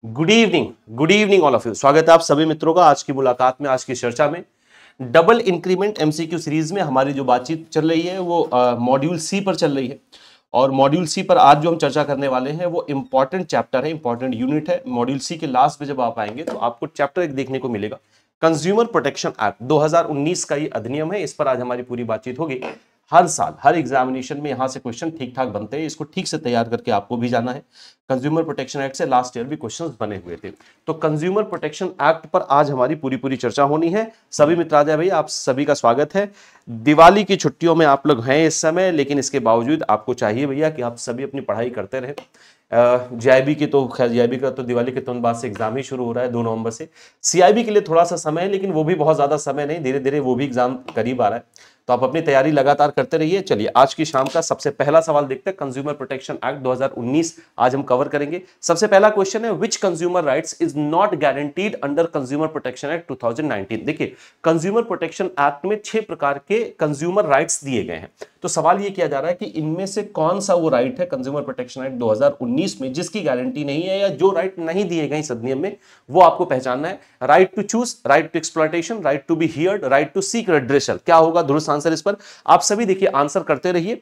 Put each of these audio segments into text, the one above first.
Good evening all of you. स्वागत है आप सभी मित्रों का आज की मुलाकात में, आज की चर्चा में। डबल इंक्रीमेंट एमसीक्यू सीरीज में हमारी जो बातचीत चल रही है वो मॉड्यूल सी पर चल रही है। और मॉड्यूल सी पर आज जो हम चर्चा करने वाले हैं वो इंपॉर्टेंट चैप्टर है, इंपॉर्टेंट यूनिट है। मॉड्यूल सी के लास्ट में जब आप आएंगे तो आपको चैप्टर एक देखने को मिलेगा, कंज्यूमर प्रोटेक्शन एक्ट 2019 का ये अधिनियम है। इस पर आज हमारी पूरी बातचीत होगी। हर साल हर एग्जामिनेशन में यहां से क्वेश्चन ठीक ठाक बनते हैं, इसको ठीक से तैयार करके आपको भी जाना है। कंज्यूमर प्रोटेक्शन एक्ट से लास्ट ईयर भी क्वेश्चंस बने हुए थे, तो कंज्यूमर प्रोटेक्शन एक्ट पर आज हमारी पूरी चर्चा होनी है। सभी मित्र आ जाए भैया, आप सभी का स्वागत है। दिवाली की छुट्टियों में आप लोग हैं इस समय, लेकिन इसके बावजूद आपको चाहिए भैया कि आप सभी अपनी पढ़ाई करते रहे। जेआईबी की तो खैर, जेआईबी का तो दिवाली के तुरंत बाद से एग्जाम ही शुरू हो रहा है 2 नवंबर से। सीआईबी के लिए थोड़ा सा समय है, लेकिन वो भी बहुत ज्यादा समय नहीं, धीरे धीरे वो भी एग्जाम करीब आ रहा है, तो आप अपनी तैयारी लगातार करते रहिए। चलिए आज की शाम का सबसे पहला सवाल देखते हैं। कंज्यूमर प्रोटेक्शन एक्ट 2019 आज हम कवर करेंगे। सबसे पहला क्वेश्चन है, which consumer rights is not guaranteed under consumer protection act 2019। देखिए, कंज्यूमर प्रोटेक्शन एक्ट में 6 प्रकार के कंज्यूमर राइट्स दिए गए हैं। तो सवाल ये किया जा रहा है कि इनमें से कौन सा वो राइट है कंज्यूमर प्रोटेक्शन एक्ट 2019 में जिसकी गारंटी नहीं है, या जो राइट नहीं दिए गए इस अधिनियम में, वो आपको पहचानना है। Right to choose, right to exploitation, right to be heard, right to seek redressal. क्या होगा दुरुस्त आंसर इस पर? आप सभी देखिए आंसर करते रहिए।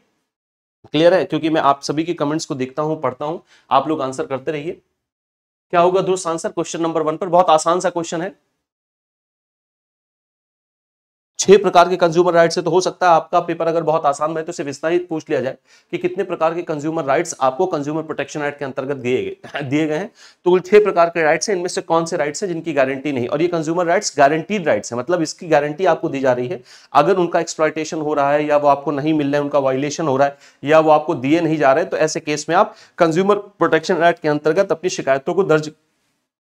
क्लियर है? क्योंकि मैं आप सभी के कमेंट्स को देखता हूं, पढ़ता हूं, आप लोग आंसर करते रहिए। क्या होगा दुरुस्त आंसर क्वेश्चन नंबर 1 पर? बहुत आसान सा क्वेश्चन है। 6 प्रकार के कंज्यूमर राइट्स है, तो हो सकता है आपका पेपर अगर बहुत आसान है तो सिर्फ इतना ही पूछ लिया जाए कि कितने प्रकार के कंज्यूमर राइट्स आपको कंज्यूमर प्रोटेक्शन एक्ट के अंतर्गत दिए गए हैं। तो 6 प्रकार के राइट्स हैं, इनमें से कौन से राइट्स हैं जिनकी गारंटी नहीं। और ये कंज्यूमर राइट्स गारंटीड राइट्स है, मतलब इसकी गारंटी आपको दी जा रही है। अगर उनका एक्सप्लॉयटेशन हो रहा है, या वो आपको नहीं मिल रहा है, उनका वायलेशन हो रहा है, या वो आपको दिए नहीं जा रहे, तो ऐसे केस में आप कंज्यूमर प्रोटेक्शन एक्ट के अंतर्गत अपनी शिकायतों को दर्ज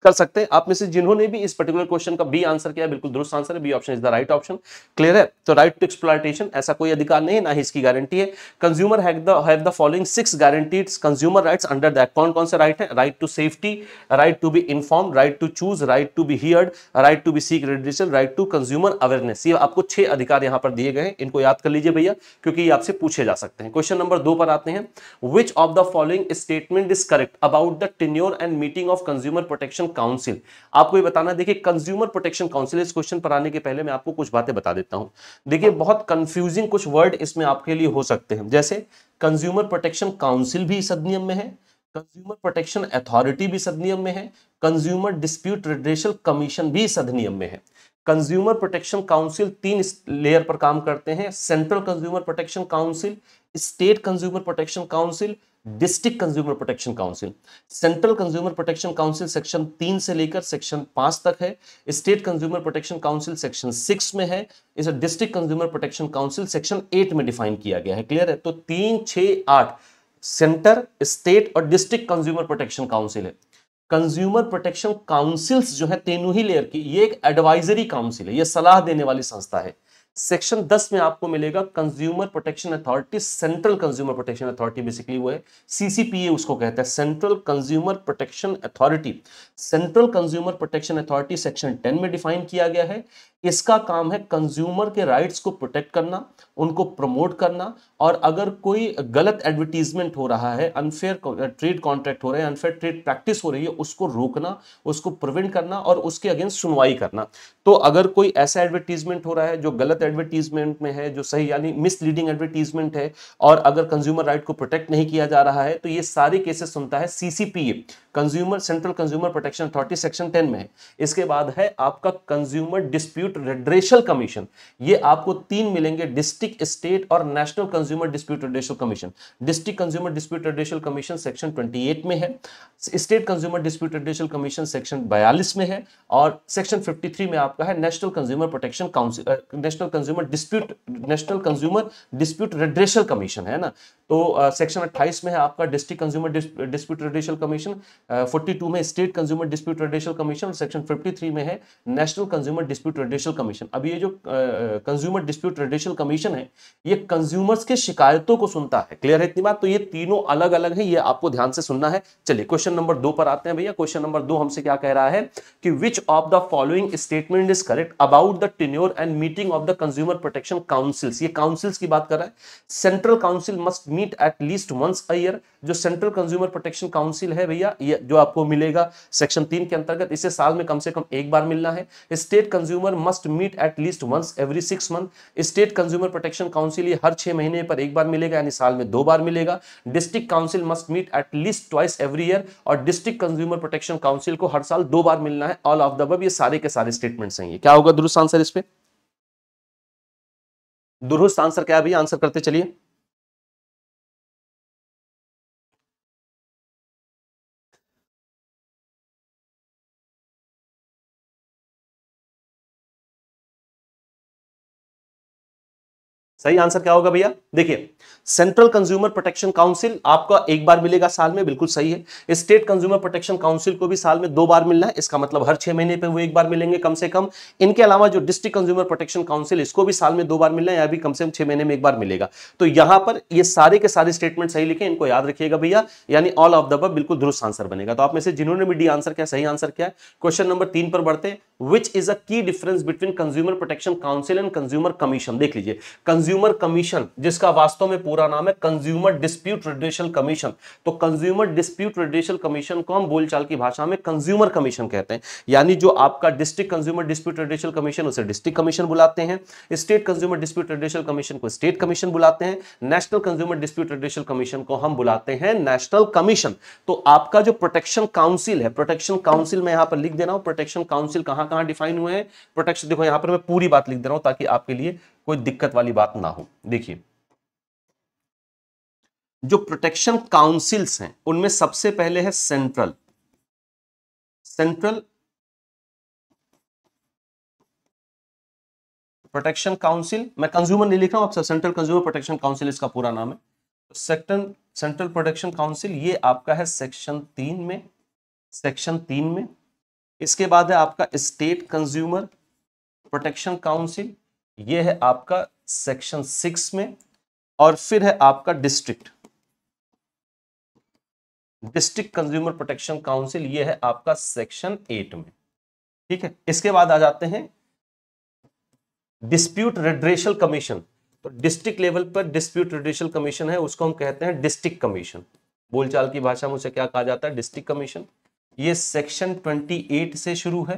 कर सकते हैं। आप में से जिन्होंने भी इस पर्टिकुलर क्वेश्चन का बी आंसर किया है, बिल्कुल दुरुस्त आंसर है, B option is the right option. Clear है? तो राइट टू एक्सप्लॉयटेशन ऐसा कोई अधिकार नहीं है, ना ही इसकी गारंटी है। Consumer have the following 6 guaranteed consumer rights under the act. कौन कौन से राइट है? Right to safety, right to be inform, right to choose, right to be heard, right to be seek redressal, right to consumer awareness. ये आपको 6 अधिकार यहां पर दिए गए हैं, इनको याद कर लीजिए भैया, क्योंकि ये आपसे पूछे जा सकते हैं। क्वेश्चन नंबर 2 पर आते हैं। Which of the following statement is correct about the tenure and meeting of consumer protection council. आपको ये बताना, देखिए कंज्यूमर प्रोटेक्शन काउंसिल, इस क्वेश्चन पर आने के पहले मैं आपको कुछ बातें बता देता हूं। देखिए बहुत कंफ्यूजिंग कुछ वर्ड इसमें आपके लिए हो सकते हैं, जैसे कंज्यूमर प्रोटेक्शन काउंसिल भी इस अधिनियम में है, कंज्यूमर प्रोटेक्शन अथॉरिटी भी इस अधिनियम में है, कंज्यूमर डिस्प्यूट रिड्रेसल कमीशन भी इस अधिनियम में है। कंज्यूमर प्रोटेक्शन काउंसिल 3 लेयर पर काम करते हैं: central consumer protection council, state consumer protection council, district consumer protection council. Central consumer protection council section 3 से लेकर सेक्शन 5 तक है। State consumer protection council section 6 में है। इसे district consumer protection council section 8 में डिफाइन किया गया है। क्लियर है? तो 3, 6, 8 सेंटर, स्टेट और डिस्ट्रिक्ट कंज्यूमर प्रोटेक्शन काउंसिल है। कंज्यूमर प्रोटेक्शन काउंसिल्स जो है तीनों ही लेयर की, ये एक एडवाइजरी काउंसिल है, ये सलाह देने वाली संस्था है। सेक्शन 10 में आपको मिलेगा consumer protection authority, central consumer protection authority, basically वो है सीसीपीए उसको कहता है, central consumer protection authority. Central consumer protection authority section 10 में डिफाइन किया गया है। इसका काम है कंज्यूमर के राइट्स को प्रोटेक्ट करना, उनको प्रमोट करना, और अगर कोई गलत एडवर्टीजमेंट हो रहा है, अनफेयर ट्रेड कॉन्ट्रैक्ट हो रहे हैं, अनफेयर ट्रेड प्रैक्टिस हो रही है, उसको रोकना, उसको प्रिवेंट करना और उसके अगेंस्ट सुनवाई करना। तो अगर कोई ऐसा एडवर्टीजमेंट हो रहा है जो गलत एडवर्टीजमेंट में है, जो सही यानी मिसलीडिंग एडवर्टीजमेंट है, और अगर कंज्यूमर राइट को प्रोटेक्ट नहीं किया जा रहा है, तो ये सारे केसेस सुनता है CCPA, consumer central consumer protection authority, section 10 में है। इसके बाद है आपका कंज्यूमर डिस्प्यूट रेड्रेसल कमीशन। ये आपको 3 मिलेंगे, डिस्ट्रिक्ट, स्टेट और national consumer dispute redressal commission. District consumer dispute redressal commission section 28 में है, state consumer dispute redressal commission section 42 में है, और सेक्शन 53 में आपका है national consumer protection council, national consumer dispute redressal commission, है ना। तो सेक्शन 28 में है आपका district consumer dispute redressal commission, 42 में state consumer dispute redressal commission, section 53 में है national consumer dispute redressal रेडिशल commission, अब ये जो कंज्यूमर डिस्प्यूट रेडिशल कमीशन है ये कंज्यूमर्स के शिकायतों को सुनता है। क्लियर है इतनी बात? तो ये तीनों अलग अलग है, ये आपको ध्यान से सुनना है। चलिए क्वेश्चन नंबर 2 पर आते हैं भैया। क्वेश्चन नंबर 2 हमसे क्या कह रहा है कि which of the following statement is correct about the tenure and meeting of the consumer protection councils. ये काउंसिल्स की बात कर रहा है। Central council must meet at least once a year. जो सेंट्रल कंज्यूमर प्रोटेक्शन काउंसिल है भैया, ये जो आपको मिलेगा सेक्शन 3 के अंतर्गत, इसे साल में कम से कम एक बार मिलना है। State consumer must meet at least once every 6 month. State consumer protection council ये हर 6 महीने पर एक बार मिलेगा, यानी साल में 2 बार मिलेगा। District council must meet at least twice every year, और डिस्ट्रिक्ट कंज्यूमर प्रोटेक्शन काउंसिल को हर साल 2 बार मिलना है। ऑल ऑफ द अबव, ये सारे के सारे स्टेटमेंट्स हैं। ये क्या होगा दुरुस्त आंसर? इस पे दुरुस्त आंसर क्या है भैया? आंसर करते चलिए। सही आंसर क्या होगा भैया? देखिए, सेंट्रल कंज्यूमर प्रोटेक्शन काउंसिल आपका एक बार मिलेगा साल में, बिल्कुल सही है। स्टेट कंज्यूमर प्रोटेक्शन काउंसिल को भी साल में 2 बार मिलना है, इसका मतलब हर 6 महीने पे वो एक बार मिलेंगे कम से कम। इनके अलावा जो डिस्ट्रिक्ट कंज्यूमर प्रोटेक्शन काउंसिल, इसको भी साल में 2 बार मिलना है, या भी कम से कम 6 महीने में एक बार मिलेगा। तो यहां पर ये सारे के सारे स्टेटमेंट सही लिखे, इनको याद रखिएगा भैया, यानी ऑल ऑफ द अबव बिल्कुल दुरुस्त आंसर बनेगा। तो आप में से जिन्होंने भी डी आंसर किया, सही आंसर क्या है? क्वेश्चन नंबर 3 पर बढ़ते हैं। विच इज अ की difference between consumer protection council and consumer commission. देख लीजिए, कंज्यूमर कमीशन जिसका वास्तव में पूरा नाम है कंज्यूमर डिस्प्यूट रेडिशल कमीशन, तो कंज्यूमर डिस्प्यूट रेडिशल कमीशन को हम बोलचाल की भाषा में कंज्यूमर कमीशन कहते हैं। यानी जो आपका डिस्ट्रिक्ट कंज्यूमर डिस्प्यूट रेडिशल कमीशन, उसे डिस्ट्रिक्ट कमीशन बुलाते हैं। स्टेट कंज्यूमर डिस्प्यूट रेडिशल कमीशन को स्टेट कमीशन बुलाते हैं। नेशनल कंज्यूमर डिस्प्यूट रेडिशल कमीशन को हम बुलाते हैं नेशनल कमीशन। तो आपका जो प्रोटेक्शन काउंसिल है, प्रोटेक्शन काउंसिल मैं यहां पर लिख दे रहा हूं, प्रोटेक्शन काउंसिल कहां कहां डिफाइन हुए हैं। प्रोटेक्शन देखो यहां पर मैं पूरी बात लिख दे रहा हूं ताकि आपके लिए कोई दिक्कत वाली बात ना हो। देखिए, जो प्रोटेक्शन काउंसिल्स हैं उनमें सबसे पहले है सेंट्रल प्रोटेक्शन काउंसिल। मैं कंज्यूमर नहीं लिख रहा हूं, आप सेंट्रल कंज्यूमर प्रोटेक्शन काउंसिल इसका पूरा नाम है। सेंट्रल प्रोटेक्शन काउंसिल ये आपका है सेक्शन 3 में। इसके बाद है आपका स्टेट कंज्यूमर प्रोटेक्शन काउंसिल, ये है आपका सेक्शन 6 में। और फिर है आपका डिस्ट्रिक्ट कंज्यूमर प्रोटेक्शन काउंसिल, ये है आपका सेक्शन 8 में। ठीक है, इसके बाद आ जाते हैं डिस्प्यूट रेड्रेशल कमीशन। तो डिस्ट्रिक्ट लेवल पर डिस्प्यूट रेड्रेशल कमीशन है, उसको हम कहते हैं डिस्ट्रिक्ट कमीशन। बोलचाल की भाषा में उसे क्या कहा जाता है? District commission. ये सेक्शन 28 से शुरू है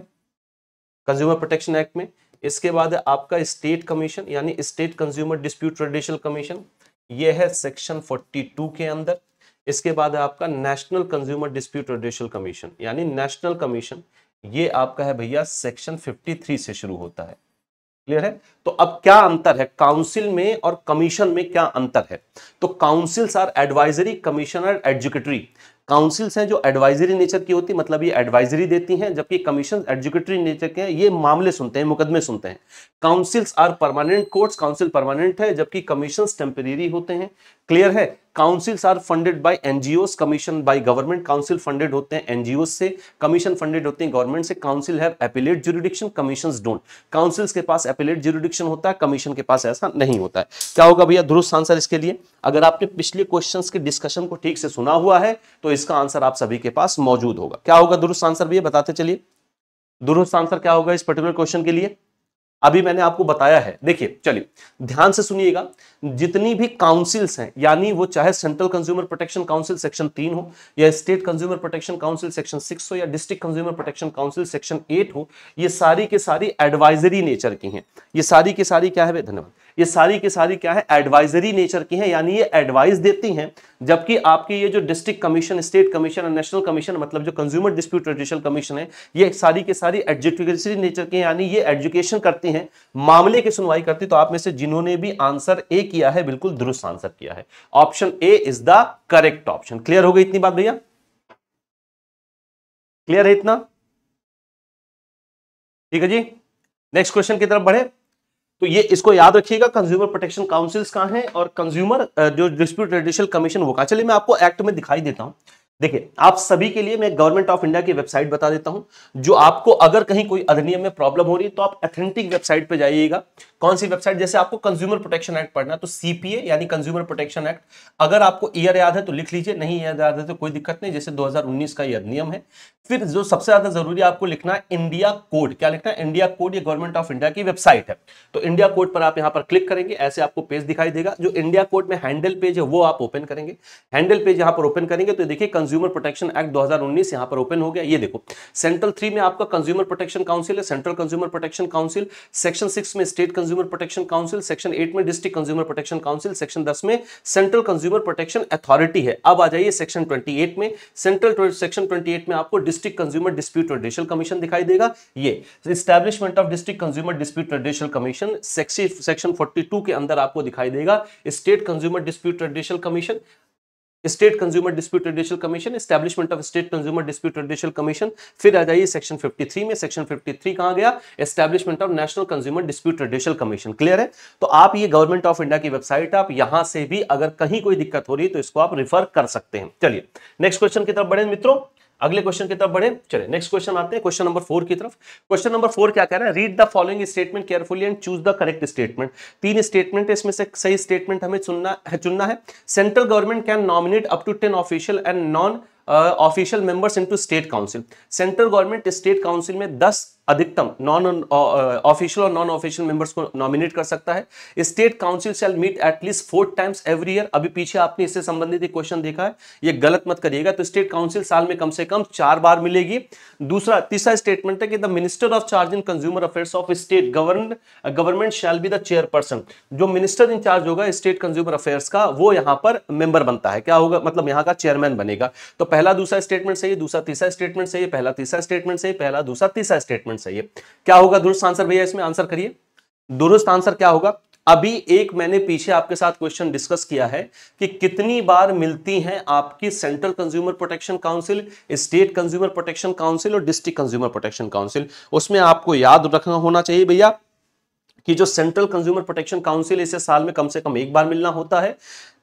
कंज्यूमर प्रोटेक्शन एक्ट में। इसके बाद है आपका स्टेट कमीशन, यानी स्टेट कंज्यूमर डिस्प्यूट रेडिशल कमीशन, ये है सेक्शन 42 के अंदर। इसके बाद है आपका नेशनल कंज्यूमर डिस्प्यूट रेडिशल कमीशन, यानी नेशनल कमीशन, ये आपका है भैया सेक्शन 53 से शुरू होता है। क्लियर है? तो अब क्या अंतर है काउंसिल में और कमीशन में? क्या अंतर है? तो councils are advisory, commission are executory. Councils हैं जो एडवाइजरी नेचर की होती है, मतलब ये एडवाइजरी देती हैं, जबकि कमीशन एग्जीक्यूटरी नेचर के हैं, ये मामले सुनते हैं, मुकदमे सुनते हैं। Councils are permanent courts, council permanent है, जबकि कमीशंस टेम्परेरी होते हैं। क्लियर है? Councils are funded by NGOs, commission by government. Council funded होते हैं एनजीओस से, कमीशन फंडेड होते हैं गवर्नमेंट से। Council have appellate jurisdiction, commissions don't. Councils के पास एपिलेट ज्यूरिडिक्शन होता है, कमीशन के पास ऐसा नहीं होता है। क्या होगा भैया दुरुस्त आंसर इसके लिए? अगर आपने पिछले क्वेश्चंस के डिस्कशन को ठीक से सुना हुआ है तो इसका आंसर आप सभी के पास मौजूद होगा। क्या होगा दुरुस्त आंसर भैया? बताते चलिए, दुरुस्त आंसर क्या होगा इस पर्टिकुलर क्वेश्चन के लिए? अभी मैंने आपको बताया है। देखिए, चलिए ध्यान से सुनिएगा। जितनी भी काउंसिल्स हैं, यानी वो चाहे central consumer protection council section 3 हो, या state consumer protection council section 6 हो, या district consumer protection council section 8 हो, ये सारी के सारी एडवाइजरी नेचर की हैं। ये सारी की सारी क्या है? धन्यवाद। ये सारी की सारी क्या है? एडवाइजरी नेचर की हैं, यानी ये एडवाइस देती हैं। जबकि आपकी ये जो डिस्ट्रिक्ट कमीशन, स्टेट कमीशन और नेशनल कमीशन, मतलब जो कंज्यूमर डिस्प्यूट रेडिशल कमीशन है, ये सारी की सारी एडजुकेटरी नेचर के, यानी ये एजुकेशन करती हैं, मामले की सुनवाई करती। तो आप में से जिन्होंने भी आंसर ए किया है, बिल्कुल दुरुस्त आंसर किया है। Option A is the correct option. Clear हो गई इतनी बात भैया? क्लियर है इतना? ठीक है जी, नेक्स्ट क्वेश्चन की तरफ बढ़े। तो ये इसको याद रखिएगा, कंज्यूमर प्रोटेक्शन काउंसिल्स कहां है और कंज्यूमर जो डिस्प्यूट रेडिशल कमीशन वो कहां। चलिए मैं आपको एक्ट में दिखाई देता हूं। देखिए, आप सभी के लिए मैं गवर्नमेंट ऑफ इंडिया की वेबसाइट बता देता हूं, जो आपको अगर कहीं कोई अधिनियम में प्रॉब्लम हो रही है तो आप अथेंटिक वेबसाइट पे जाइएगा। कौन सी वेबसाइट? जैसे आपको कंज्यूमर प्रोटेक्शन एक्ट पढ़ना है तो सीपीए यानी कंज्यूमर प्रोटेक्शन एक्ट, अगर आपको ईयर याद है तो लिख लीजिए, नहीं याद है तो कोई दिक्कत नहीं, जैसे 2019 का ये अधिनियम है। फिर जो सबसे ज्यादा जरूरी आपको लिखना है इंडिया कोड। क्या लिखना है? India code. ये गवर्नमेंट ऑफ इंडिया की वेबसाइट है, तो इंडिया कोड पर आप यहां पर क्लिक करेंगे, ऐसे आपको पेज दिखाई देगा। जो इंडिया कोड में हैंडल पेज है वो आप ओपन करेंगे। हैंडल पेज यहां पर ओपन करेंगे तो देखिए कंज्यूमर प्रोटेक्शन एक्ट 2019 यहां पर ओपन हो गया। ये देखो, सेंट्रल 3 में आपका कंज्यूमर प्रोटेक्शन काउंसिल है, central consumer protection council. Section 6 में state consumer protection council, section 8 में district consumer protection council, section 10 में सेंट्रल कंज्यूमर प्रोटेक्शन अथॉरिटी है। अब आ जाइए सेक्शन 28 में। सेक्शन 28 में आपको district consumer dispute radial commission दिखाई देगा। ये establishment of district consumer dispute radial commission. Section 42 के अंदर आपको दिखाई देगा state consumer dispute radial commission, state consumer dispute radial commission, establishment of state consumer dispute radial commission. फिर आ जाइए सेक्शन 53 में। सेक्शन 53 कहां गया? Establishment of national consumer dispute radial commission. Clear है? तो आप ये गवर्नमेंट ऑफ इंडिया की वेबसाइट, आप यहां से भी अगर कहीं कोई दिक्कत हो रही है तो इसको आप रिफर कर सकते हैं। चलिए नेक्स्ट क्वेश्चन की तरफ बढ़े मित्रों, अगले क्वेश्चन की तरफ बढ़े। चलिए नेक्स्ट क्वेश्चन आते हैं, क्वेश्चन नंबर 4 की तरफ। क्वेश्चन नंबर 4 क्या कह रहा है? Read the following statement carefully and choose the correct statement. 3 statement है, इसमें से सही स्टेटमेंट हमें चुनना है। Central government can nominate up to 10 official and non official members into state council. Central government state council में 10 अधिकतम नॉन ऑफिशियल और नॉन ऑफिशियल मेंबर्स को नॉमिनेट कर सकता है। State council shall meet at least 4 times every year. अभी पीछे आपने इससे संबंधित एक क्वेश्चन देखा है, ये गलत मत करिएगा। तो स्टेट काउंसिल साल में कम से कम 4 बार मिलेगी। तीसरा स्टेटमेंट है कि the minister of charge in consumer affairs of state government shall be the chairperson. जो मिनिस्टर इन चार्ज होगा स्टेट कंज्यूमर अफेयर्स का, वो यहां पर मेंबर बनता है। क्या होगा? मतलब यहां का चेयरमैन बनेगा। तो पहला दूसरा स्टेटमेंट सही है, दूसरा तीसरा स्टेटमेंट सही है, पहला तीसरा स्टेटमेंट सही है, पहला दूसरा तीसरा स्टेटमेंट सही है। क्या होगा दुरुस्त आंसर भैया? इसमें आंसर करिए, दुरुस्त आंसर क्या होगा? अभी एक मैंने पीछे आपके साथ क्वेश्चन डिस्कस किया है कि कितनी बार मिलती हैं आपकी central consumer protection council, state consumer protection council और डिस्ट्रिक्ट कंज्यूमर प्रोटेक्शन काउंसिल। उसमें आपको याद रखना होना चाहिए भैया कि जो सेंट्रल कंज्यूमर प्रोटेक्शन काउंसिल, इसे साल में कम से कम 1 बार मिलना होता है।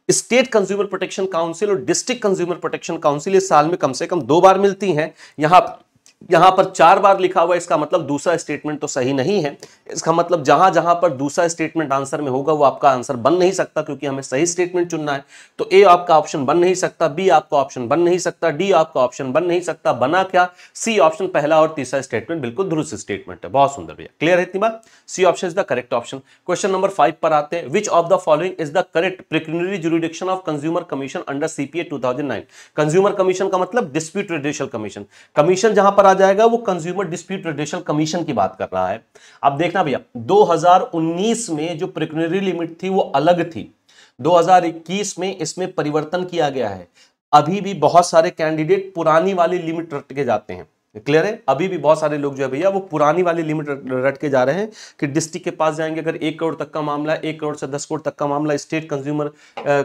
स्टेट कंज्यूमर प्रोटेक्शन काउंसिल और डिस्ट्रिक्ट कंज्यूमर प्रोटेक्शन काउंसिल इस साल में कम से कम 2 बार मिलती हैं। यहां पर 4 बार लिखा हुआ है, इसका मतलब दूसरा स्टेटमेंट तो सही नहीं है। इसका मतलब जहां जहां पर दूसरा स्टेटमेंट आंसर में होगा वो आपका आंसर बन नहीं सकता, क्योंकि हमें सही स्टेटमेंट चुनना है। तो ए आपका ऑप्शन बन नहीं सकता, बी आपका ऑप्शन बन नहीं सकता, डी आपका ऑप्शन बन नहीं सकता। बना क्या? सी ऑप्शन, पहला और तीसरा स्टेटमेंट बिल्कुल दुरुस्त स्टेटमेंट है। बहुत सुंदर भैया, क्लियर है इतनी बात? C option is the correct option. Question number 5 पर आते हैं। Which of the following is the correct pecuniary jurisdiction of consumer commission under CPA 2009। Consumer commission का मतलब डिस्प्यूट रेडियल कमीशन। कमीशन जहां पर आ जाएगा वो कंज्यूमर डिस्प्यूट रेडियल कमीशन की बात कर रहा है। अब देखना भैया, 2019 में जो प्रिक्यूनरी लिमिट थी वो अलग थी, 2021 में इसमें परिवर्तन किया गया है। अभी भी बहुत सारे कैंडिडेट पुरानी वाली लिमिट रट के जाते हैं। क्लियर है? अभी भी बहुत सारे लोग जो है भैया वो पुरानी वाली लिमिट रट के जा रहे हैं कि डिस्ट्रिक्ट के पास जाएंगे अगर 1 करोड़ तक का मामला है, 1 करोड़ से 10 करोड़ तक का मामला स्टेट कंज्यूमर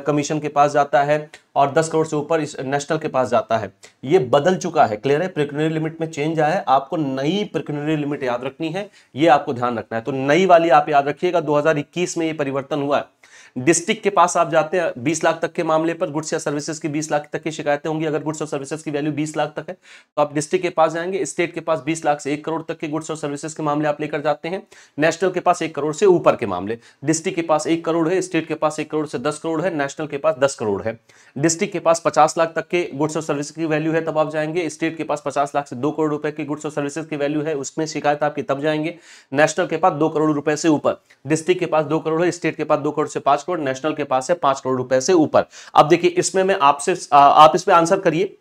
कमीशन के पास जाता है, और 10 करोड़ से ऊपर नेशनल के पास जाता है। ये बदल चुका है। क्लियर है? प्रिक्यूनरी लिमिट में चेंज आया है। आपको नई प्रिक्यूनरी लिमिट याद रखनी है, ये आपको ध्यान रखना है। तो नई वाली आप याद रखिएगा, 2021 में ये परिवर्तन हुआ है। डिस्ट्रिक्ट के पास आप जाते हैं 20 लाख तक के मामले पर, गुड्स या सर्विसेज की 20 लाख तक की शिकायतें होंगी। अगर गुड्स और सर्विसेज की वैल्यू 20 लाख तक है तो आप डिस्ट्रिक्ट के पास जाएंगे। स्टेट के पास 20 लाख से 1 करोड़ तक के गुड्स और सर्विसेज के मामले आप लेकर जाते हैं। नेशनल के पास 1 करोड़ से ऊपर के मामले। डिस्ट्रिक्ट के पास 1 करोड़ है, स्टेट के पास 1 करोड़ से 10 करोड़ है, नेशनल के पास 10 करोड़ है। डिस्ट्रिक्ट के पास 50 लाख तक के गुड्स और सर्विसेज की वैल्यू है तब आप जाएंगे। स्टेट के पास 50 लाख से 2 करोड़ रुपए की गुड्स और सर्विसेज की वैल्यू है, उसमें शिकायत आपकी तब जाएंगे। नेशनल के पास 2 करोड़ रुपए से ऊपर, डिस्ट्रिक्ट के पास 2 करोड़ है, स्टेट के पास 2 करोड़ से 5 करोड़, नेशनल के पास है 5 करोड़ रुपए से ऊपर। अब देखिए इसमें मैं आपसे आप इस पे आंसर करिए,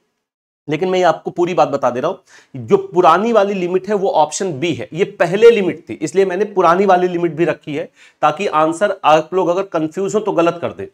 लेकिन मैं आपको पूरी बात बता दे रहा हूं। जो पुरानी वाली लिमिट है वो ऑप्शन बी है। ये पहले लिमिट थी, इसलिए मैंने पुरानी वाली लिमिट भी रखी है, ताकि आंसर आप लोग अगर कंफ्यूज हो तो गलत कर दे।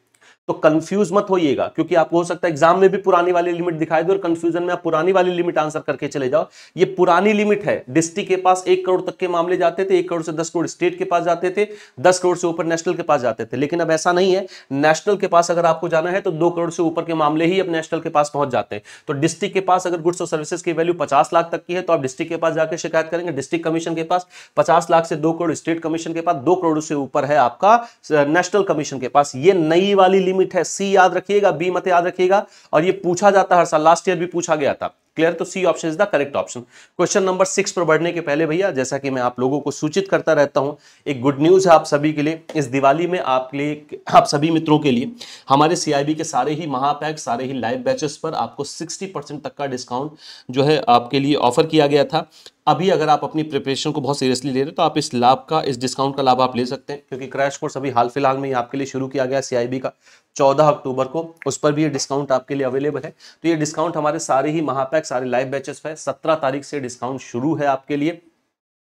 तो कंफ्यूज मत होइएगा, क्योंकि आपको हो सकता है एग्जाम में भी पुरानी वाली लिमिट दिखाई दे और कंफ्यूजन में आप पुरानी वाली लिमिट आंसर करके चले जाओ। ये पुरानी लिमिट है। डिस्ट्रिक्ट के पास 1 करोड़ तक के मामले जाते थे, 1 करोड़ से 10 करोड़ स्टेट के पास जाते थे, 10 करोड़ से ऊपर नेशनल के पास जाते थे। लेकिन अब ऐसा नहीं है। नेशनल के पास अगर आपको जाना है तो 2 करोड़ से ऊपर के मामले ही अब नेशनल के पास पहुंच जाते हैं। तो डिस्ट्रिक्ट के पास अगर गुड्स और सर्विसेज की वैल्यू 50 लाख तक की है तो आप डिस्ट्रिक्ट के पास जाकर शिकायत करेंगे। डिस्ट्रिक्ट कमीशन के पास 50 लाख से 2 करोड़, स्टेट कमीशन के पास 2 करोड़ से ऊपर है आपका नेशनल कमीशन के पास। ये नई वाली लिमिट है, सी याद रखिएगा, बी मत याद रखिएगा, और ये पूछा जाता है हर साल, लास्ट ईयर भी पूछा गया था। क्लियर? तो C option is the correct option. Question number 6 पर बढ़ने के पहले भैया, जैसा कि मैं आप लोगों को सूचित करता रहता हूं, एक गुड न्यूज है आप सभी के लिए। इस दिवाली में आप सभी मित्रों के लिए हमारे सीआईबी के सारे ही महापैक, सारे ही लाइव बैचेस पर आपको 60% तक का डिस्काउंट जो है आपके लिए ऑफर किया गया था। अभी अगर आप अपनी प्रिपरेशन को बहुत सीरियसली ले रहे हो तो आप इस डिस्काउंट का लाभ आप ले सकते हैं, क्योंकि क्रैश कोर्स अभी हाल फिलहाल में ही आपके लिए शुरू किया गया सीआईबी का 14 अक्टूबर को, उस पर भी ये डिस्काउंट आपके लिए अवेलेबल है। तो ये डिस्काउंट हमारे सारे ही महापैक, सारे लाइव बैचेस पे 17 तारीख से डिस्काउंट शुरू है आपके लिए,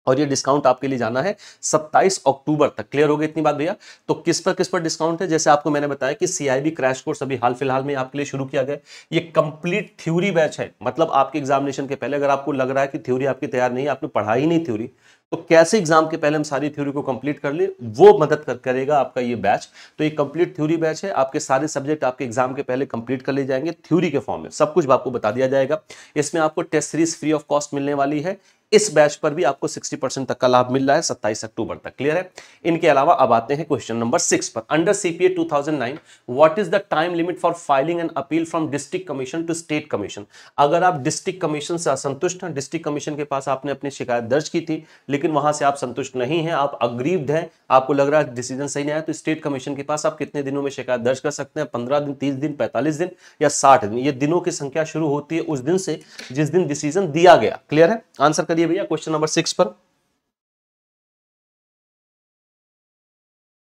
और ये डिस्काउंट आपके लिए जाना है 27 अक्टूबर तक। क्लियर हो गई इतनी बात भैया? तो किस पर डिस्काउंट है? जैसे आपको मैंने बताया कि सीआईबी क्रैश कोर्स अभी हाल फिलहाल में आपके लिए शुरू किया गया। ये कंप्लीट थ्योरी बैच है, मतलब आपके एग्जामिनेशन के पहले अगर आपको लग रहा है कि थ्योरी आपकी तैयार नहीं है, आपने पढ़ाई नहीं थ्योरी, तो कैसे एग्जाम के पहले हम सारी थ्योरी को कंप्लीट कर ले, वो मदद करेगा आपका ये बैच। तो ये कंप्लीट थ्योरी बैच है, आपके सारे सब्जेक्ट आपके एग्जाम के पहले कंप्लीट कर ले जाएंगे थ्योरी के फॉर्म में, सब कुछ आपको बता दिया जाएगा। इसमें आपको test series free of cost मिलने वाली है। इस बैच पर भी आपको 60% तक का लाभ मिल रहा है 27 अक्टूबर तक। क्लियर है? इनके अलावा अब आते हैं क्वेश्चन नंबर 6 पर। Under CPA 2009 what is the time limit for filing an appeal from district commission to state commission? अगर आप डिस्ट्रिक्ट कमीशन से असंतुष्ट हैं, डिस्ट्रिक्ट कमीशन के पास आपने अपनी शिकायत दर्ज की थी, लेकिन वहां से आप संतुष्ट नहीं हैं, आप अग्रीव्ड हैं, आपको लग रहा है डिसीजन सही नहीं आया, तो स्टेट कमीशन के पास आप कितने दिनों में शिकायत दर्ज कर सकते हैं? 15 दिन, 30 दिन, 45 दिन या 60 दिन। ये दिनों की संख्या शुरू होती है उस दिन से जिस दिन डिसीजन दिया गया। क्लियर है? आंसर करिए भैया क्वेश्चन नंबर 6 पर।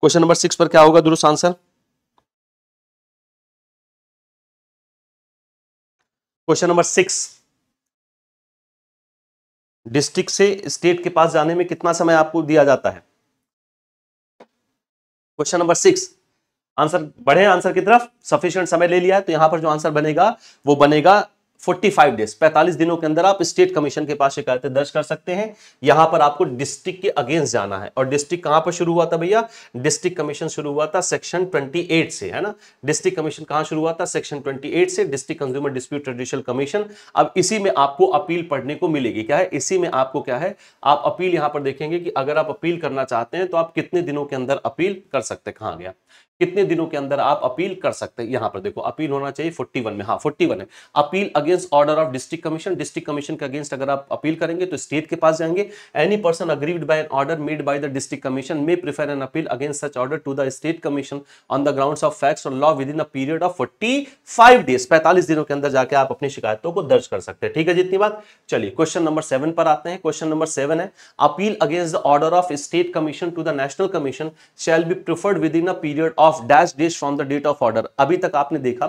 क्वेश्चन नंबर 6 पर क्या होगा दुरुस्त आंसर? क्वेश्चन नंबर 6, डिस्ट्रिक्ट से स्टेट के पास जाने में कितना समय आपको दिया जाता है? क्वेश्चन नंबर 6, आंसर बढ़े आंसर की तरफ, सफिशिएंट समय ले लिया है, तो यहां पर जो आंसर बनेगा वो बनेगा 45 डेज, 45 दिनों के अंदर आप स्टेट कमीशन के पास शिकायतें दर्ज कर सकते हैं। यहां पर आपको डिस्ट्रिक्ट के अगेंस्ट जाना है, और डिस्ट्रिक्ट कहां पर शुरू हुआ था भैया? डिस्ट्रिक्ट कमीशन शुरू हुआ था सेक्शन 28 से, है ना? डिस्ट्रिक्ट कमीशन कहां शुरू हुआ था? सेक्शन 28 से, district consumer dispute judicial commission. अब इसी में आपको अपील पढ़ने को मिलेगी। क्या है इसी में? आपको क्या है, आप अपील यहां पर देखेंगे कि अगर आप अपील करना चाहते हैं तो आप कितने दिनों के अंदर अपील कर सकते हैं। कहां गया? कितने दिनों के अंदर आप अपील कर सकते हैं? यहां पर देखो अपील होना चाहिए 41 में, हाँ 41 है। Appeal against order of district commission, district commission के अगेंस्ट अगर आप अपील करेंगे तो स्टेट के पास जाएंगे। Any person aggrieved by an order made by the district commission may prefer an appeal against such order to the state commission on the grounds of facts और law within a period of 45 days. 45 दिनों के अंदर जाके आप अपनी शिकायतों को दर्ज कर सकते हैं। ठीक है जितनी बात। चलिए क्वेश्चन नंबर 7 पर आते हैं। क्वेश्चन नंबर 7 है, appeal against the order of state commission to the national commission shall be preferred within a period of dash days from the date of order. अभी तक आपने देखा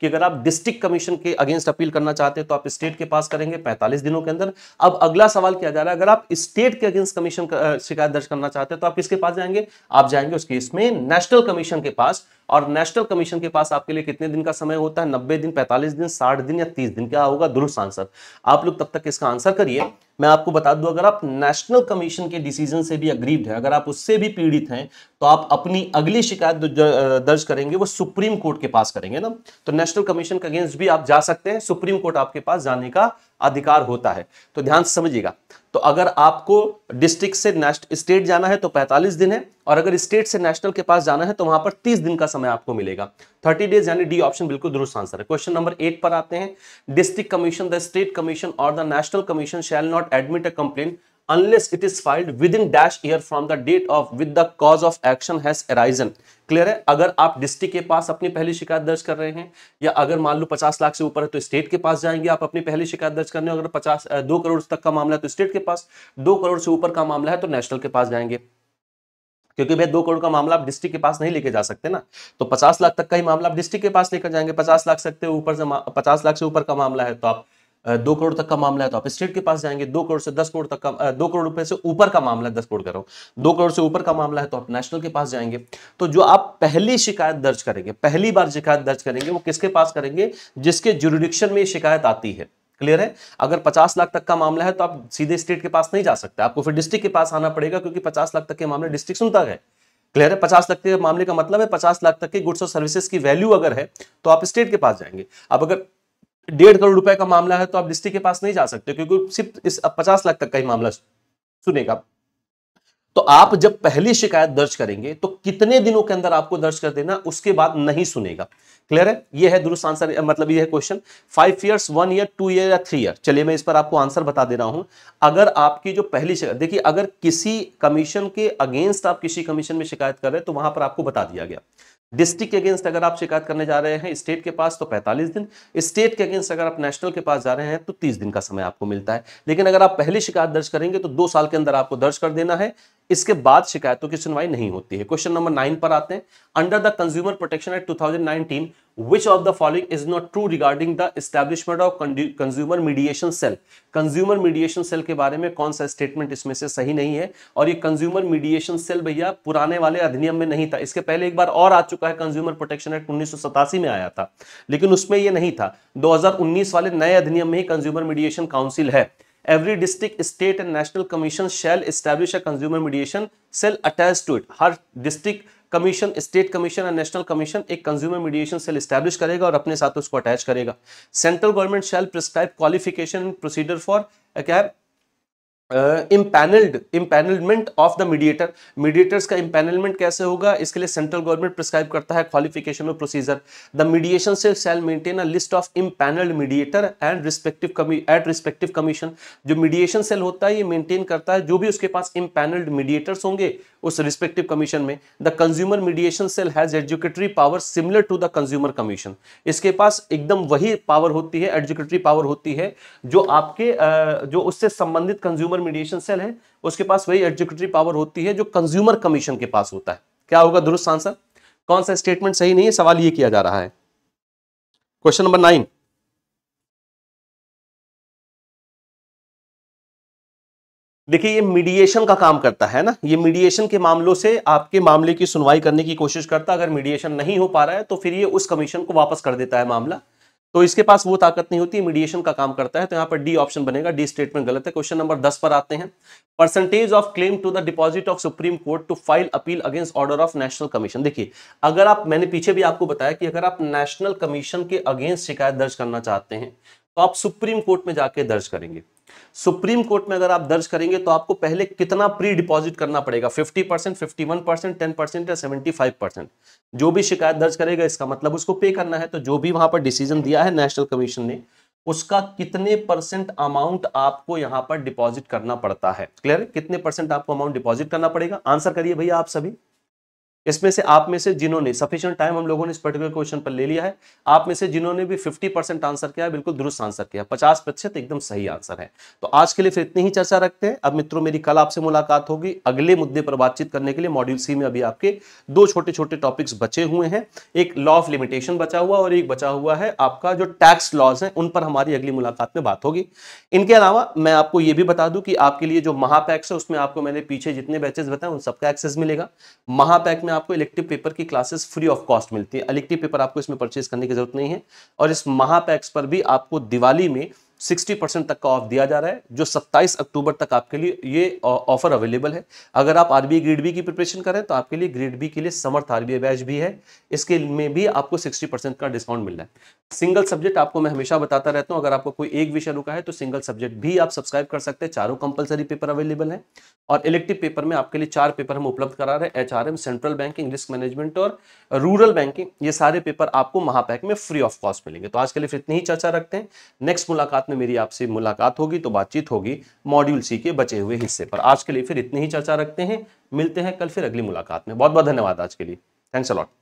कि अगर आप डिस्ट्रिक्ट कमीशन के अगेंस्ट अपील करना चाहते हैं तो आप स्टेट के पास करेंगे 45 दिनों के अंदर। अब अगला सवाल किया जा रहा है, अगर आप स्टेट के अगेंस्ट कमीशन शिकायत दर्ज करना चाहते हैं तो आप किसके पास जाएंगे? आप जाएंगे उस केस में नेशनल कमीशन के पास। और नेशनल कमीशन के पास आपके लिए कितने दिन का समय होता है? 90 दिन, 45 दिन, 60 दिन या 30 दिन। क्या होगा दुरुस्त आंसर? आप लोग तब तक इसका आंसर करिए। मैं आपको बता दूं, अगर आप नेशनल कमीशन के डिसीजन से भी अग्रीव्ड है, अगर आप उससे भी पीड़ित हैं, तो आप अपनी अगली शिकायत दर्ज करेंगे वो सुप्रीम कोर्ट के पास करेंगे ना। तो नेशनल कमीशन के अगेंस्ट भी आप जा सकते हैं, सुप्रीम कोर्ट आपके पास जाने का अधिकार होता है। तो ध्यान से समझिएगा। तो अगर आपको डिस्ट्रिक्ट से स्टेट जाना है तो 45 दिन है, और अगर स्टेट से नेशनल के पास जाना है तो वहां पर 30 दिन का समय आपको मिलेगा, 30 डेज, यानी डी ऑप्शन बिल्कुल दुरुस्त आंसर है। क्वेश्चन नंबर 8 पर आते हैं। District commission, the state commission और the national commission shall not admit a complaint unless it is filed within dash year from the date of with the cause of action has arisen। Clear है? अगर आप district के पास अपनी पहली शिकायत दर्ज कर रहे हैं, या अगर मान लो 50 लाख से ऊपर है तो स्टेट के पास जाएंगे आप अपनी पहली शिकायत दर्ज करने। अगर 2 करोड़ तक का मामला है तो स्टेट के पास, 2 करोड़ से ऊपर का मामला है तो नेशनल के पास जाएंगे, क्योंकि भाई 2 करोड़ का मामला आप डिस्ट्रिक्ट के पास नहीं लेके जा सकते ना। तो 50 लाख तक का ही मामला आप डिस्ट्रिक्ट के पास लेकर जाएंगे। 50 लाख से ऊपर से 50 लाख से ऊपर का मामला है तो आप 2 करोड़ तक का मामला है तो आप स्टेट के पास जाएंगे। 2 करोड़ से 10 करोड़ तक का 2 करोड़ रुपए से ऊपर का मामला है, 10 करोड़ कर रहा हूं, 2 करोड़ से ऊपर का मामला है तो आप नेशनल के पास जाएंगे। तो जो आप पहली शिकायत दर्ज करेंगे, पहली बार शिकायत दर्ज करेंगे, वो किसके पास करेंगे? जिसके जुरिडिक्शन में शिकायत आती है। क्लियर है? अगर 50 लाख तक का मामला है तो आप सीधे स्टेट के पास नहीं जा सकते, आपको फिर डिस्ट्रिक्ट के पास आना पड़ेगा, क्योंकि 50 लाख तक के मामले डिस्ट्रिक्ट सुनता है। क्लियर है? 50 लाख के मामले का मतलब है 50 लाख तक के गुड्स और सर्विसेज की वैल्यू अगर है तो आप स्टेट के पास जाएंगे। अब अगर 1.5 करोड़ रुपए का मामला है तो आप डिस्ट्रिक्ट के पास नहीं जा सकते, क्योंकि सिर्फ इस 50 लाख तक का ही मामला सुनेगा। तो आप जब पहली शिकायत दर्ज करेंगे तो कितने दिनों के अंदर आपको दर्ज कर देना, उसके बाद नहीं सुनेगा। क्लियर है? ये है दुरुस्त आंसर, मतलब ये है क्वेश्चन। 5 ईयर्स, 1 ईयर, 2 ईयर या 3 ईयर। चलिए मैं इस पर आपको आंसर बता दे रहा हूं। अगर आपकी जो पहली शिकायत, देखिए अगर किसी कमीशन के अगेंस्ट आप किसी कमीशन में शिकायत कर रहे हैं तो वहां पर आपको बता दिया गया। डिस्ट्रिक्ट के अगेंस्ट अगर आप शिकायत करने जा रहे हैं स्टेट के पास तो 45 दिन, स्टेट के अगेंस्ट अगर आप नेशनल के पास जा रहे हैं तो 30 दिन का समय आपको मिलता है। लेकिन अगर आप पहली शिकायत दर्ज करेंगे तो 2 साल के अंदर आपको दर्ज कर देना है, इसके बाद शिकायतों की सुनवाई नहीं होती है। क्वेश्चन नंबर 9 पर आते हैं। Under the consumer protection act 2019 which of the following is not true regarding the establishment of consumer mediation cell? Consumer mediation cell के बारे में कौन सा स्टेटमेंट इसमें से सही नहीं है? और ये कंज्यूमर मीडिएशन सेल भैया पुराने वाले अधिनियम में नहीं था, इसके पहले एक बार और आ चुका है, कंज्यूमर प्रोटेक्शन एक्ट 1987 में आया था, लेकिन उसमें ये नहीं था। 2019 वाले नए अधिनियम में ही कंज्यूमर मीडिएशन काउंसिल है। Every district, state and national commission shall establish a consumer mediation cell attached to it. Her district commission, state commission और नेशनल कमीशन एक कंज्यूमर मीडिएशन सेल एस्टैब्लिश करेगा और अपने साथ उसको अटैच करेगा। Central government shell prescribe qualification and procedure for क्या है empanelment of the mediator. Mediators का इम्पैनलमेंट कैसे होगा, इसके लिए सेंट्रल गवर्नमेंट प्रिस्क्राइब करता है क्वालिफिकेशन और procedure. The mediation cell shall maintain a list of empanelled mediator and respective commission. जो मीडिएशन सेल होता है ये मेंटेन करता है जो भी उसके पास इम्पैनल्ड मीडिएटर्स होंगे उस रिस्पेक्टिव कमीशन में। The consumer mediation cell has adjudicatory power similar to the consumer commission. इसके पास एकदम वही पावर होती है, एडजुकेटरी पावर होती है जो आपके जो उससे संबंधित कंज्यूमर मीडिएशन सेल है उसके पास वही एडजुकेटरी पावर होती है जो कंज्यूमर कमीशन के पास होता है। क्या होगा दुरुस्त आंसर? कौन सा स्टेटमेंट सही नहीं है, सवाल ये किया जा रहा है। Question number 9। देखिए ये मीडिएशन का काम करता है ना, ये मीडिएशन के मामलों से आपके मामले की सुनवाई करने की कोशिश करता है। अगर मीडिएशन नहीं हो पा रहा है तो फिर ये उस कमीशन को वापस कर देता है मामला, तो इसके पास वो ताकत नहीं होती, मीडिएशन का काम करता है। तो यहाँ पर डी ऑप्शन बनेगा, डी स्टेटमेंट गलत है। क्वेश्चन नंबर 10 पर आते हैं। Percentage of claim to the deposit of supreme court to file appeal against order of national commission. देखिए अगर आप, मैंने पीछे भी आपको बताया कि अगर आप नेशनल कमीशन के अगेंस्ट शिकायत दर्ज करना चाहते हैं तो आप सुप्रीम कोर्ट में जाके दर्ज करेंगे। सुप्रीम कोर्ट में अगर आप दर्ज करेंगे तो आपको पहले कितना प्री डिपॉजिट करना पड़ेगा, 50%, 51%, 10% या 75%। जो भी शिकायत दर्ज करेगा इसका मतलब उसको पे करना है। तो जो भी वहां पर डिसीजन दिया है नेशनल कमीशन ने उसका कितने परसेंट अमाउंट आपको यहां पर डिपॉजिट करना पड़ता है। क्लियर है? कितने परसेंट आपको अमाउंट डिपॉजिट करना पड़ेगा? आंसर करिए भैया आप सभी। इसमें से आप में से जिन्होंने, सफिशिएंट टाइम हम लोगों ने इस पर्टिकुलर क्वेश्चन पर ले लिया है, आप में से जिन्होंने भी 50% आंसर किया है बिल्कुल दुरुस्त आंसर किया, 50% एकदम सही आंसर है। तो आज के लिए फिर इतनी ही चर्चा रखते हैं। अब मित्रों मेरी कल आपसे मुलाकात होगी अगले मुद्दे पर बातचीत करने के लिए। मॉड्यूल सी में अभी आपके 2 छोटे छोटे टॉपिक्स बचे हुए हैं, एक लॉ ऑफ लिमिटेशन बचा हुआ और एक बचा हुआ है आपका जो टैक्स लॉज है, उन पर हमारी अगली मुलाकात में बात होगी। इनके अलावा मैं आपको ये भी बता दूं कि आपके लिए जो महापैक्स है उसमें आपको मैंने पीछे जितने बैचेस बताए उन सबका एक्सेस मिलेगा। महापैक में आपको इलेक्टिव पेपर की क्लासेस फ्री ऑफ कॉस्ट मिलती है। इलेक्टिव पेपर आपको इसमें परचेज करने की जरूरत नहीं है। और इस महापैक्स पर भी आपको दिवाली में 60% तक का ऑफ दिया जा रहा है, जो 27 अक्टूबर तक आपके लिए ये ऑफर अवेलेबल है। अगर आप आरबीआई ग्रेड बी की प्रिपरेशन करें तो आपके लिए ग्रेड बी के लिए समर्थ आरबीआई बैच भी है, इसके में भी आपको 60% का डिस्काउंट मिल रहा है। सिंगल सब्जेक्ट आपको मैं हमेशा बताता रहता हूं, अगर आपको कोई एक विषय रुका है तो सिंगल सब्जेक्ट भी आप सब्सक्राइब कर सकते हैं। चारों कंपलसरी पेपर अवेलेबल है। और इलेक्टिव पेपर में आपके लिए 4 पेपर हम उपलब्ध करा रहे हैं, HRM, central banking, risk management और रूरल बैंकिंग। ये सारे पेपर आपको महापैक में फ्री ऑफ कॉस्ट मिलेंगे। तो आज के लिए फिर इतनी ही चर्चा रखते हैं। नेक्स्ट मुलाकात में मेरी आपसे मुलाकात होगी तो बातचीत होगी मॉड्यूल सी के बचे हुए हिस्से पर। आज के लिए फिर इतनी ही चर्चा रखते हैं, मिलते हैं कल फिर अगली मुलाकात में। बहुत बहुत धन्यवाद आज के लिए। Thanks a lot.